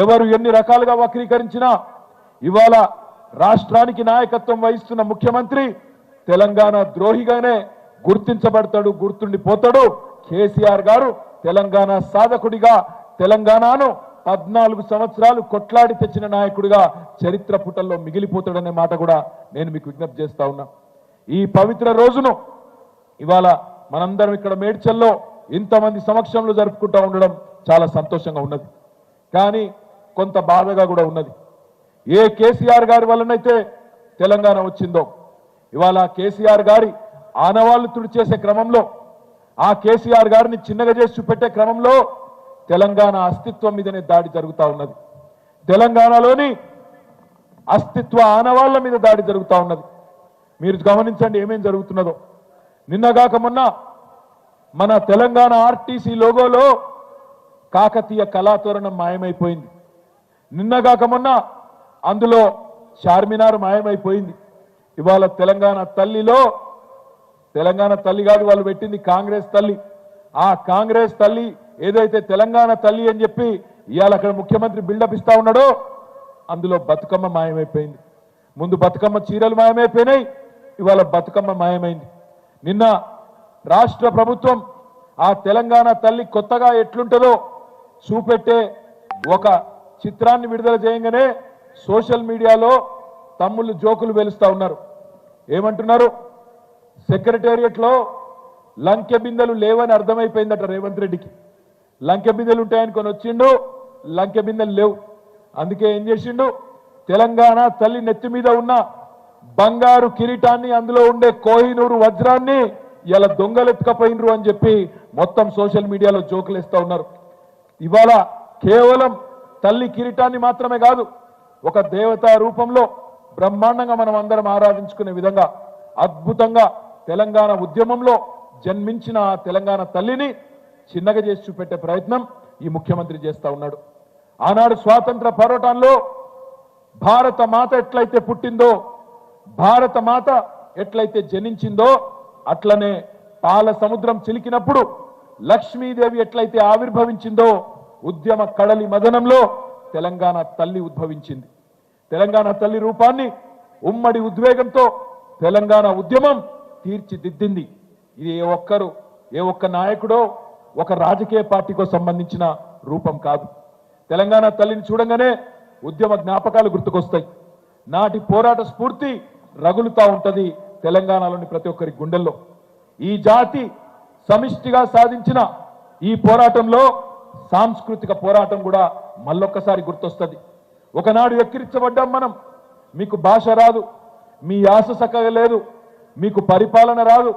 ఎవరు ఎన్ని రకాలుగా వక్రీకరించినా ఇవాళ రాష్ట్రానికి నాయకత్వం వహిస్తున్న ముఖ్యమంత్రి తెలంగాణ ద్రోహిగానే గుర్తించబడతాడు, గుర్తుండిపోతాడు. కేసీఆర్ గారు తెలంగాణ సాధకుడిగా, తెలంగాణను 14 సంవత్సరాలు కొట్లాడి తెచ్చిన నాయకుడిగా చరిత్ర పుటల్లో మిగిలిపోతాడనే మాట కూడా నేను మీకు విజ్ఞప్తి చేస్తా ఉన్నా. ఈ పవిత్ర రోజును ఇవాళ మనందరం ఇక్కడ మేడ్చల్లో ఇంతమంది సమక్షంలో జరుపుకుంటూ ఉండడం చాలా సంతోషంగా ఉన్నది. కానీ కొంత బాధగా కూడా ఉన్నది. ఏ కేసీఆర్ గారి వల్లనైతే తెలంగాణ వచ్చిందో ఇవాళ కేసీఆర్ గారి ఆనవాళ్లు తుడిచేసే క్రమంలో, ఆ కేసీఆర్ గారిని చిన్నగా చేసి చూపెట్టే క్రమంలో తెలంగాణ అస్తిత్వం మీదనే దాడి జరుగుతూ ఉన్నది. తెలంగాణలోని అస్తిత్వ ఆనవాళ్ల మీద దాడి జరుగుతూ ఉన్నది. మీరు గమనించండి ఏమేం జరుగుతున్నదో. నిన్నగాక మొన్న మన తెలంగాణ ఆర్టీసీ లోగోలో కాకతీయ కళాతోరణం మాయమైపోయింది. నిన్నగాక మొన్న అందులో చార్మినార్ మాయమైపోయింది. ఇవాళ తెలంగాణ తల్లిలో, తెలంగాణ తల్లి కాదు, వాళ్ళు పెట్టింది కాంగ్రెస్ తల్లి. ఆ కాంగ్రెస్ తల్లి ఏదైతే తెలంగాణ తల్లి అని చెప్పి ఇవాళ అక్కడ ముఖ్యమంత్రి బిల్డప్ ఇస్తా ఉన్నాడో అందులో బతుకమ్మ మాయమైపోయింది. ముందు బతుకమ్మ చీరలు మాయమైపోయినాయి, ఇవాళ బతుకమ్మ మాయమైంది. నిన్న రాష్ట్ర ప్రభుత్వం ఆ తెలంగాణ తల్లి కొత్తగా ఎట్లుంటుందో చూపెట్టే ఒక చిత్రాన్ని విడుదల చేయగానే సోషల్ మీడియాలో తమ్ముళ్ళు జోకులు వెలుస్తా ఉన్నారు. ఏమంటున్నారు? సెక్రటేరియట్లో లంకె బిందెలు లేవని అర్థమైపోయిందట రేవంత్ రెడ్డికి. లంకె బిందెలు ఉంటాయని కొని వచ్చిండు, లంకె బిందెలు లేవు. అందుకే ఏం చేసిండు? తెలంగాణ తల్లి నెత్తి మీద ఉన్న బంగారు కిరీటాన్ని, అందులో ఉండే కోహినూరు వజ్రాన్ని ఇలా దొంగలెత్తుకపోయినరు అని చెప్పి మొత్తం సోషల్ మీడియాలో జోకులు వేస్తా ఉన్నారు. ఇవాళ కేవలం తల్లి కిరీటాన్ని మాత్రమే కాదు, ఒక దేవతా రూపంలో బ్రహ్మాండంగా మనం అందరం ఆరాధించుకునే విధంగా అద్భుతంగా తెలంగాణ ఉద్యమంలో జన్మించిన ఆ తెలంగాణ తల్లిని చిన్నగా చేసి చూపెట్టే ప్రయత్నం ఈ ముఖ్యమంత్రి చేస్తా ఉన్నాడు. ఆనాడు స్వాతంత్ర పోరాటంలో భారత మాత ఎట్లయితే పుట్టిందో, భారత మాత ఎట్లయితే జనించిందో, అట్లనే పాల సముద్రం చిలికినప్పుడు లక్ష్మీదేవి ఎట్లయితే ఆవిర్భవించిందో, ఉద్యమ కడలి మదనంలో తెలంగాణ తల్లి ఉద్భవించింది. తెలంగాణ తల్లి రూపాన్ని ఉమ్మడి ఉద్వేగంతో తెలంగాణ ఉద్యమం తీర్చిదిద్దింది. ఇది ఏ ఒక్క నాయకుడో ఒక రాజకీయ పార్టీకో సంబంధించిన రూపం కాదు. తెలంగాణ తల్లిని చూడంగానే ఉద్యమ జ్ఞాపకాలు గుర్తుకొస్తాయి. నాటి పోరాట స్ఫూర్తి రగులుతా ఉంటది తెలంగాణలోని ప్రతి ఒక్కరి గుండెల్లో. ఈ జాతి సమిష్టిగా సాధించిన ఈ పోరాటంలో సాంస్కృతిక పోరాటం కూడా మళ్ళొక్కసారి గుర్తొస్తుంది. ఒకనాడు ఎక్కిరించబడ్డాం మనం, మీకు భాష రాదు, మీ యాస చక్కగా లేదు, మీకు పరిపాలన రాదు,